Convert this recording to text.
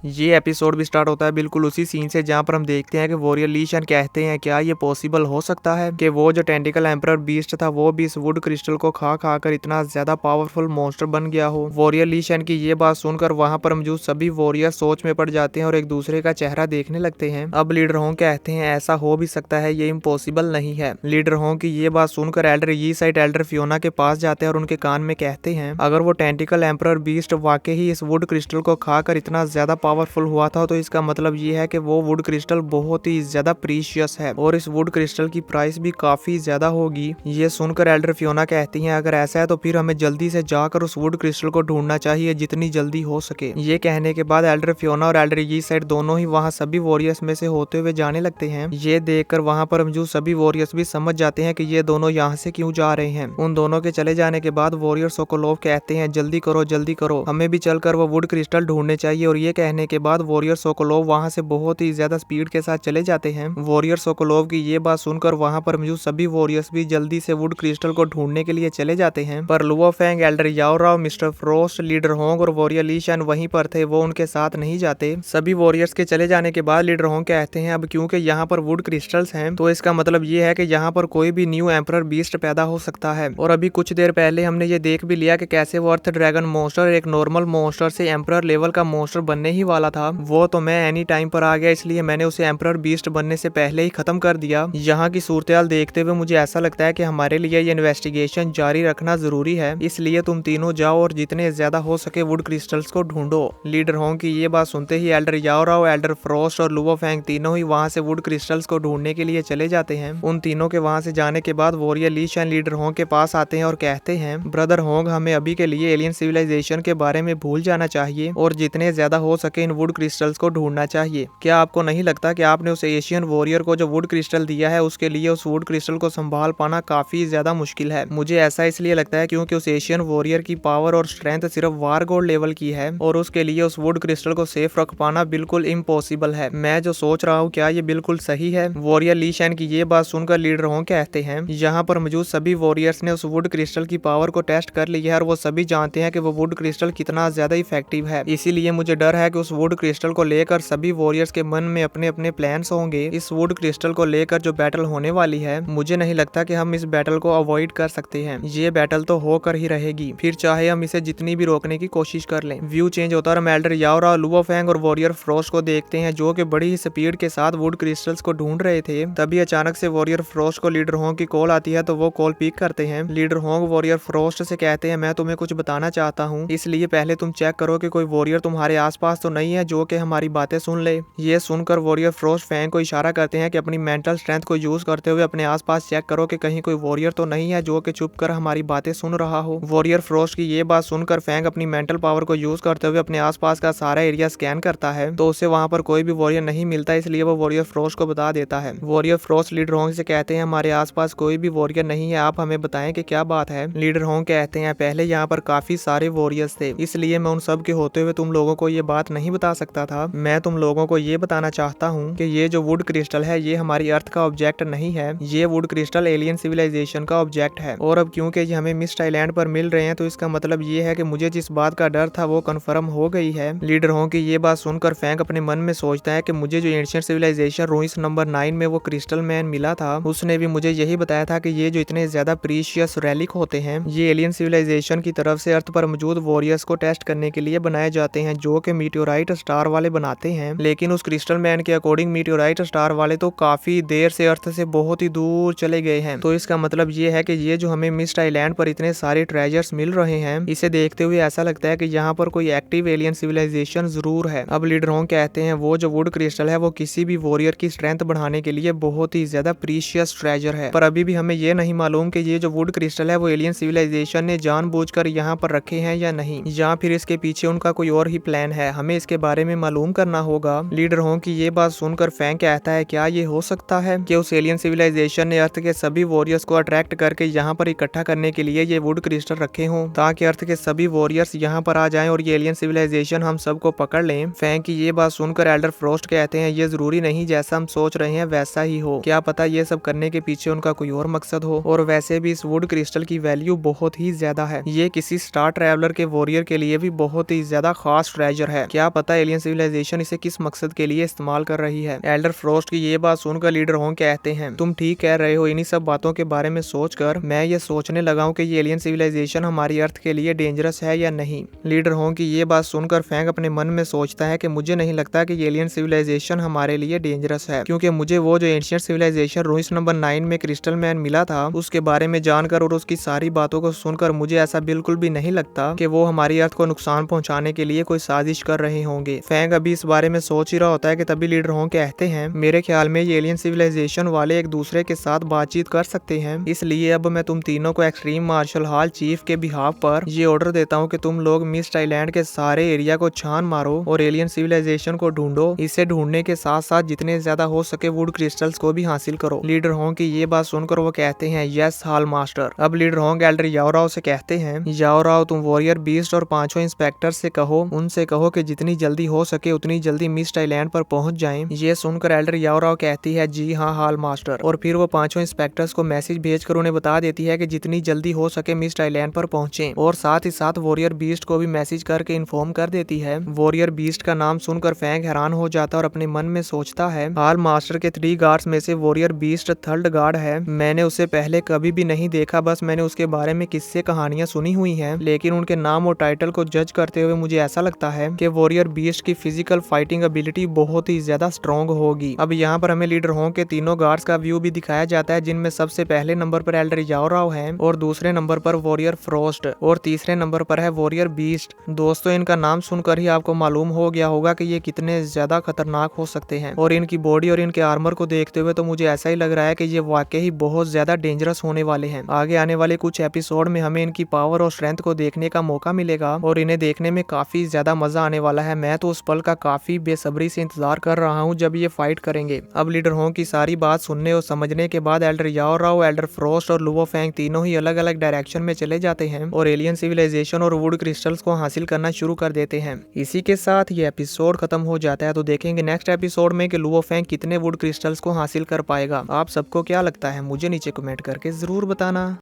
ये एपिसोड भी स्टार्ट होता है बिल्कुल उसी सीन से जहाँ पर हम देखते हैं कि वॉरियर ली शन कहते हैं क्या ये पॉसिबल हो सकता है कि वो जो टेंटिकल एम्परर बीस्ट था वो भी इस वुड क्रिस्टल को खा खा कर इतना ज्यादा पावरफुल मॉन्स्टर बन गया हो। वॉरियर ली शन की ये बात सुनकर वहाँ पर मौजूद सभी वॉरियर सोच में पड़ जाते हैं और एक दूसरे का चेहरा देखने लगते हैं। अब लीडर होंग कहते हैं ऐसा हो भी सकता है, ये इम्पॉसिबल नहीं है। लीडर होंग की ये बात सुनकर एल्डर ये साइड एल्डर फियोना के पास जाते हैं और उनके कान में कहते हैं अगर वो टेंटिकल एम्परर बीस्ट वाकई ही इस वुड क्रिस्टल को खाकर इतना ज्यादा पावरफुल हुआ था तो इसका मतलब ये है कि वो वुड क्रिस्टल बहुत ही ज्यादा प्रीशियस है और इस वुड क्रिस्टल की प्राइस भी काफी ज्यादा होगी। ये सुनकर एल्डर फियोना कहती हैं अगर ऐसा है तो फिर हमें जल्दी से जाकर उस वुड क्रिस्टल को ढूंढना चाहिए जितनी जल्दी हो सके। ये कहने के बाद एल्डर फियोना और एल्डर ये साइड दोनों ही वहाँ सभी वॉरियर्स में से होते हुए जाने लगते हैं। ये देखकर वहाँ पर मौजूद सभी वॉरियर्स भी समझ जाते हैं कि ये दोनों यहाँ से क्यों जा रहे हैं। उन दोनों के चले जाने के बाद वॉरियर सोकोलोव कहते हैं जल्दी करो हमें भी चलकर वो वुड क्रिस्टल ढूंढने चाहिए। और ये कहने के बाद वॉरियर सोकोलोव वहां से बहुत ही ज्यादा स्पीड के साथ चले जाते हैं। वॉरियर सोकोलोव की ये बात सुनकर वहां पर मौजूद सभी वॉरियर्स भी जल्दी से वुड क्रिस्टल को ढूंढने के लिए चले जाते हैं। पर Luo Feng, elder Yao Rao, mister Frost, leader Hong और वॉरियर ली शन वहीं पर थे, वो उनके साथ नहीं जाते। सभी वॉरियर्स के चले जाने के बाद लीडर होंग कहते हैं अब क्योंकि यहाँ पर वुड क्रिस्टल्स हैं तो इसका मतलब ये है कि यहाँ पर कोई भी न्यू एम्परर बीस्ट पैदा हो सकता है। और अभी कुछ देर पहले हमने ये देख भी लिया कि कैसे वो अर्थ ड्रैगन मॉन्स्टर एक नॉर्मल मॉन्स्टर से एम्परर लेवल का मॉन्स्टर बनने ही वाला था। वो तो मैं एनी टाइम पर आ गया इसलिए मैंने उसे एम्परर बीस्ट बनने से पहले ही खत्म कर दिया। यहाँ की सूरत देखते हुए मुझे ऐसा लगता है कि हमारे लिए ये इन्वेस्टिगेशन जारी रखना जरूरी है, इसलिए तुम तीनों जाओ और जितने ज्यादा हो सके वुड क्रिस्टल्स को ढूंढो। लीडर होंग की ये बात सुनते ही Elder Yao Rao, Elder frost और लुओ फेंग तीनों ही वहाँ से वुड क्रिस्टल्स को ढूंढने के लिए चले जाते हैं। उन तीनों के वहाँ से जाने के बाद वॉरियर ली शन लीडर होंग के पास आते हैं और कहते हैं ब्रदर होंग हमें अभी के लिए एलियन सिविलाइजेशन के बारे में भूल जाना चाहिए और जितने ज्यादा हो सके इन वुड क्रिस्टल्स को ढूंढना चाहिए। क्या आपको नहीं लगता कि आपने उस एशियन वॉरियर को जो वुड क्रिस्टल दिया है उसके लिए उस वुड क्रिस्टल को संभाल पाना काफी ज्यादा मुश्किल है? मुझे ऐसा इसलिए लगता है क्योंकि उस एशियन वॉरियर की पावर और स्ट्रेंथ सिर्फ वार गॉड लेवल की है और उसके लिए उस वुड क्रिस्टल को सेफ रख पाना बिल्कुल इम्पॉसिबल है। मैं जो सोच रहा हूँ क्या ये बिल्कुल सही है? वॉरियर ली शन की ये बात सुनकर लीडर होंग कहते हैं यहाँ पर मौजूद सभी वॉरियर्स ने उस वुड क्रिस्टल की पावर को टेस्ट कर लिया है और वो सभी जानते हैं कि वो वुड क्रिस्टल कितना ज्यादा इफेक्टिव है। इसीलिए मुझे डर है कि उस वुड क्रिस्टल को लेकर सभी वॉरियर्स के मन में अपने अपने प्लान्स होंगे। इस वुड क्रिस्टल को लेकर जो बैटल होने वाली है मुझे नहीं लगता कि हम इस बैटल को अवॉइड कर सकते हैं। ये बैटल तो होकर ही रहेगी, फिर चाहे हम इसे जितनी भी रोकने की कोशिश कर लें। व्यू चेंज होता है और हम Elder Yao Rao, Luo Feng और वॉरियर फ्रोस्ट को देखते हैं जो कि बड़ी ही स्पीड के साथ वुड क्रिस्टल्स को ढूंढ रहे थे। तभी अचानक से वॉरियर फ्रोस्ट को लीडर होंग की कॉल आती है तो वो कॉल पिक करते हैं। लीडर होंग वॉरियर फ्रोस्ट से कहते हैं मैं तुम्हें कुछ बताना चाहता हूँ, इसलिए पहले तुम चेक करो कि कोई वॉरियर तुम्हारे आसपास तो नहीं है जो कि हमारी बातें सुन ले। ये सुनकर वॉरियर फ्रोस्ट फेंग को इशारा करते हैं कि अपनी मेंटल स्ट्रेंथ को यूज करते हुए अपने आसपास चेक करो कि कहीं कोई वॉरियर तो नहीं है जो कि चुप कर हमारी बातें सुन रहा हो। वॉरियर फ्रोस्ट की ये बात सुनकर फेंग अपनी मेंटल पावर को यूज करते हुए अपने आसपास का सारा एरिया स्कैन करता है तो उसे वहाँ पर कोई भी वॉरियर नहीं मिलता, इसलिए वो वॉरियर फ्रोस्ट को बता देता है। वॉरियर फ्रोस्ट लीडर होंग से कहते हैं हमारे आसपास कोई भी वॉरियर नहीं है, आप हमें बताएं कि क्या बात है। लीडर होंग कहते हैं पहले यहाँ पर काफी सारे वॉरियर्स थे, इसलिए मैं उन सब के होते हुए तुम लोगों को ये बात नहीं बता सकता था। मैं तुम लोगों को ये बताना चाहता हूँ कि ये जो वुड क्रिस्टल है ये हमारी अर्थ का ऑब्जेक्ट नहीं है, ये वुड क्रिस्टल एलियन सिविलाइजेशन का ऑब्जेक्ट है। और अब क्योंकि ये हमें मिस्ट आइलैंड पर मिल रहे हैं तो इसका मतलब ये है कि मुझे जिस बात का डर था वो कंफर्म हो गई है। लीडर होंग की ये बात सुनकर फेंग अपने मन में सोचता है कि मुझे जो एंशिएंट सिविलाइजेशन रूइंस नंबर 9 में वो क्रिस्टल मैन मिला था उसने भी मुझे यही बताया था कि ये जो इतने ज्यादा प्रीशियस रेलिक होते हैं ये एलियन सिविलाइजेशन की तरफ से अर्थ पर मौजूद वॉरियर्स को टेस्ट करने के लिए बनाए जाते हैं जो कि मीटियोराइट स्टार वाले बनाते हैं। लेकिन उस क्रिस्टल मैन के अकॉर्डिंग मीटियोराइट स्टार वाले तो काफी देर से अर्थ से बहुत ही दूर चले गए हैं, तो इसका मतलब ये है कि ये जो हमें मिस्ट आइलैंड पर इतने सारे ट्रेजर्स मिल रहे हैं इसे देखते हुए ऐसा लगता है कि यहाँ पर कोई एक्टिव एलियन सिविलाइजेशन जरूर है। अब लीडर होंग कहते हैं वो जो वुड क्रिस्टल है वो किसी भी वॉरियर की स्ट्रेंथ बढ़ाने के लिए बहुत ही ज्यादा प्रीशियस ट्रेजर है, पर अभी भी हमें ये नहीं मालूम कि ये जो वुड क्रिस्टल है वो एलियन सिविलाइजेशन ने जानबूझकर यहाँ पर रखे हैं या नहीं, या फिर इसके पीछे उनका कोई और ही प्लान है। हमें इसके बारे में मालूम करना होगा। लीडर होंग की ये बात सुनकर फेंग कहता है क्या ये हो सकता है कि उस एलियन सिविलाइजेशन ने अर्थ के सभी वॉरियर्स को अट्रैक्ट करके यहाँ पर इकट्ठा करने के लिए ये वुड क्रिस्टल रखे हों ताकि अर्थ के सभी वॉरियर्स यहाँ पर आ जाएं और ये एलियन सिविलाइजेशन हम सबको पकड़ लें। फेंग की ये बात सुनकर एल्डर फ्रोस्ट कहते हैं ये जरूरी नहीं जैसा हम सोच रहे हैं वैसा ही हो, क्या पता ये सब करने के पीछे उनका कोई और मकसद हो। और वैसे भी इस वुड क्रिस्टल की वैल्यू बहुत ही ज्यादा है, ये किसी स्टार ट्रैवलर के वॉरियर के लिए भी बहुत ही ज्यादा खास ट्रेजर है। क्या पता एलियन सिविलाइजेशन इसे किस मकसद के लिए इस्तेमाल कर रही है। एल्डर फ्रोस्ट की ये बात सुनकर लीडर होंग कहते हैं, तुम ठीक कह रहे हो। इन्हीं सब बातों के बारे में सोचकर मैं ये सोचने लगा हूँ कि ये एलियन सिविलाइजेशन हमारी अर्थ के लिए डेंजरस है या नहीं। लीडर होंग की ये बात सुनकर फैंग अपने मन में सोचता है कि मुझे नहीं लगता कि ये एलियन सिविलाइजेशन हमारे लिए डेंजरस है, क्योंकि मुझे वो जो एंशिएंट सिविलाइजेशन रूइंस नंबर 9 में क्रिस्टल मैन मिला था उसके बारे में जानकर और उसकी सारी बातों को सुनकर मुझे ऐसा बिल्कुल भी नहीं लगता कि वो हमारी अर्थ को नुकसान पहुंचाने के लिए कोई साजिश कर रहे होंगे। फैंग अभी इस बारे में सोच ही रहा होता है कि तभी लीडर होंग कहते हैं, मेरे ख्याल में ये एलियन सिविलाइजेशन वाले एक दूसरे के साथ बातचीत कर सकते हैं, इसलिए अब मैं तुम तीनों को एक्सट्रीम मार्शल हॉल चीफ के बिहाफ पर ये ऑर्डर देता हूँ कि तुम लोग मिस्ट आइलैंड के सारे एरिया को छान मारो और एलियन सिविलाइजेशन को ढूंढो। इसे ढूंढने के साथ साथ जितने ज्यादा हो सके वुड क्रिस्टल्स को भी हासिल करो। लीडर होंग की ये बात सुनकर वो कहते हैं, यस हॉल मास्टर। अब लीडर होंग एल्डर याओराओ से कहते हैं, याओराओ तुम वॉरियर बीस्ट और पांचों इंस्पेक्टर से कहो, उनसे कहो कि जितनी जल्दी हो सके उतनी जल्दी मिस्ट आइलैंड पर पहुंच जाएं। ये सुनकर एल्डर याओराओ कहती है, जी हाँ हॉल मास्टर। और फिर वो पांचों इंस्पेक्टर्स को मैसेज भेजकर उन्हें बता देती है कि जितनी जल्दी हो सके मिस्ट आइलैंड पर पहुंचे, और साथ ही साथ वॉरियर बीस्ट को भी मैसेज करके इन्फॉर्म कर देती है। वॉरियर बीस्ट का नाम सुनकर फैंग हैरान हो जाता है और अपने मन में सोचता है, हॉल मास्टर के 3 गार्ड्स में से वॉरियर बीस्ट 3rd गार्ड है। मैंने उसे पहले कभी भी नहीं देखा, बस मैंने उसके बारे में किस्से कहानियां सुनी हुई हैं, लेकिन उनके नाम और टाइटल को जज करते हुए मुझे ऐसा लगता है कि वॉरियर बीस्ट की फिजिकल फाइटिंग एबिलिटी बहुत ही ज्यादा स्ट्रॉन्ग होगी। अब यहाँ पर हमें लीडर होंग के तीनों गार्ड्स का व्यू भी दिखाया जाता है, जिनमें सबसे पहले नंबर पर एल्डर याओराओ है, और दूसरे नंबर पर वॉरियर फ्रोस्ट, और तीसरे नंबर पर है वॉरियर बीस्ट। दोस्तों इनका नाम सुनकर ही आपको मालूम हो गया होगा कि ये कितने ज्यादा खतरनाक हो सकते हैं, और इनकी बॉडी और इनके आर्मर को देखते हुए तो मुझे ऐसा ही लग रहा है कि ये वाकई ही बहुत ज्यादा डेंजरस होने वाले हैं। आगे आने वाले कुछ एपिसोड में हमें इनकी पावर और स्ट्रेंथ को देखने का मौका मिलेगा और इन्हें देखने में काफी ज्यादा मजा आने वाला है। मैं तो उस पल का काफी बेसब्री से इंतजार कर रहा हूँ जब ये फाइट करेंगे। अब लीडर होंग की सारी बात सुनने और समझने के बाद एल्डर याओराओ, एल्डर फ्रोस्ट और लुओ फैंग तीनों ही अलग अलग डायरेक्शन में चले जाते हैं और एलियन सिविलाइजेशन और वुड क्रिस्टल्स को हासिल करना शुरू कर देते हैं। इसी के साथ ये एपिसोड खत्म हो जाता है। तो देखेंगे नेक्स्ट एपिसोड में कि लुओ फैंग कितने वुड क्रिस्टल्स को हासिल कर पाएगा। आप सबको क्या लगता है मुझे नीचे कमेंट करके जरूर बताना।